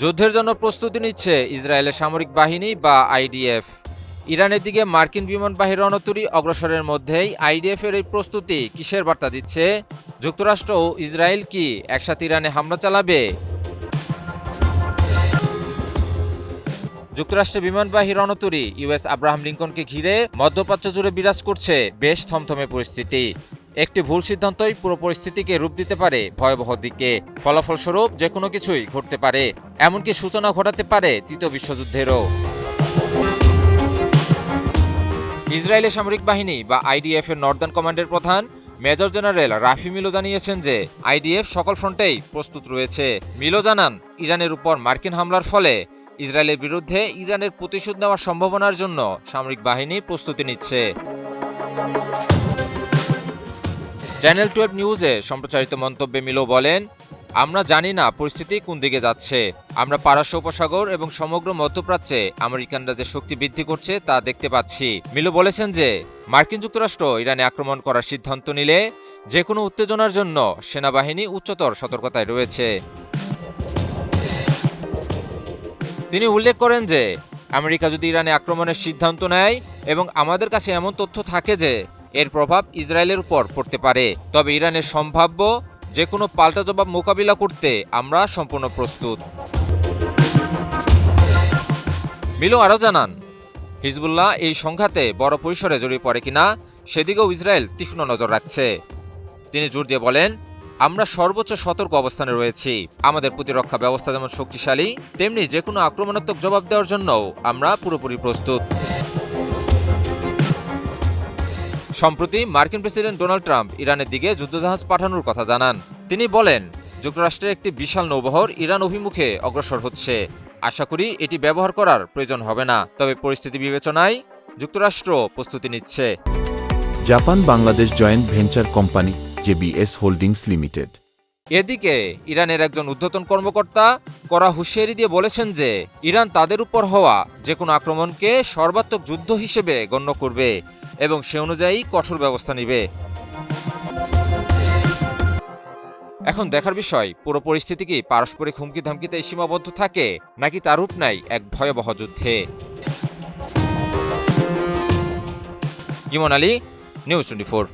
যুদ্ধের জন্য প্রস্তুতি নিচ্ছে ইসরায়েলের সামরিক বাহিনী বা আইডিএফ। ইরানের দিকে মার্কিন বিমানবাহী রণতরী অগ্রসরের মধ্যেই আইডিএফের এই প্রস্তুতি কিসের বার্তা দিচ্ছে? যুক্তরাষ্ট্র ও ইসরায়েল কি একসাথে ইরানে হামলা চালাবে? যুক্তরাষ্ট্রের বিমানবাহী রণতরী ইউএস আব্রাহাম লিঙ্কনকে ঘিরে মধ্যপ্রাচ্য জুড়ে বিরাজ করছে বেশ থমথমে পরিস্থিতি। একটি ভুল সিদ্ধান্তই পুরো পরিস্থিতিকে রূপ দিতে পারে ভয়াবহ দিকে। ফলাফলস্বরূপ যে কোনো কিছুই ঘটতে পারে, এমনকি সূচনা ঘটাতে পারে তৃতীয় বিশ্বযুদ্ধেরও। ইসরায়েলের সামরিক বাহিনী বা আইডিএফ এর নর্দার্ন কমান্ডের প্রধান মেজর জেনারেল রাফি মিলো জানিয়েছেন যে আইডিএফ সকল ফ্রন্টেই প্রস্তুত রয়েছে। মিলো জানান, ইরানের উপর মার্কিন হামলার ফলে ইসরায়েলের বিরুদ্ধে ইরানের প্রতিশোধ নেওয়ার সম্ভাবনার জন্য সামরিক বাহিনী প্রস্তুতি নিচ্ছে। চ্যানেল 12 নিউজে সম্প্রচারিত মন্তব্যে মিলো বলেন, আমরা জানি না পরিস্থিতি কোন দিকে যাচ্ছে। আমরা পারস্য উপসাগর এবং সমগ্র মধ্যপ্রাচ্যে আমেরিকানরা যে শক্তি বৃদ্ধি করছে তা দেখতে পাচ্ছি। মিলো বলেছেন যে মার্কিন যুক্তরাষ্ট্র ইরানে আক্রমণ করার সিদ্ধান্ত নিলে যে কোনো উত্তেজনার জন্য সেনাবাহিনী উচ্চতর সতর্কতায় রয়েছে। তিনি উল্লেখ করেন যে আমেরিকা যদি ইরানে আক্রমণের সিদ্ধান্ত নেয় এবং আমাদের কাছে এমন তথ্য থাকে যে এর প্রভাব ইসরায়েলের উপর পড়তে পারে, তবে ইরানের সম্ভাব্য যে কোনো পাল্টা জবাব মোকাবিলা করতে আমরা সম্পূর্ণ প্রস্তুত। মিলো আরও জানান, হিজবুল্লাহ এই সংঘাতে বড় পরিসরে জড়িয়ে পড়ে কিনা সেদিকেও ইসরায়েল তীক্ষ্ণ নজর রাখছে। তিনি জোর দিয়ে বলেন, আমরা সর্বোচ্চ সতর্ক অবস্থানে রয়েছি। আমাদের প্রতিরক্ষা ব্যবস্থা যেমন শক্তিশালী, তেমনি যে কোনো আক্রমণাত্মক জবাব দেওয়ার জন্যও আমরা পুরোপুরি প্রস্তুত। সম্প্রতি মার্কিন প্রেসিডেন্ট ডোনাল্ড ট্রাম্প ইরানের দিকে যুদ্ধজাহাজ পাঠানোর কথা জানান। তিনি বলেন, যুক্তরাষ্ট্রের একটি বিশাল নৌবহর ইরান অভিমুখে অগ্রসর হচ্ছে। আশা করি এটি ব্যবহার করার প্রয়োজন হবে না, তবে পরিস্থিতি বিবেচনায় যুক্তরাষ্ট্র প্রস্তুতি নিচ্ছে। Japan Bangladesh joint venture company JBS holdings limited. এদিকে ইরানের একজন ঊর্ধ্বতন কর্মকর্তা কড়া হুঁশিয়ারি দিয়ে বলেছেন যে ইরান তাদের উপর হওয়া যে কোনো আক্রমণকে সর্বাত্মক যুদ্ধ হিসেবে গণ্য করবে এবং সে অনুযায়ী কঠোর ব্যবস্থা নেবে। এখন দেখার বিষয়, পুরো পরিস্থিতি কি পারস্পরিক হুমকি ধামকিতে সীমাবদ্ধ থাকে নাকি তার রূপ নেয় এক ভয়াবহ যুদ্ধে। ইমন আলী, নিউজ 24।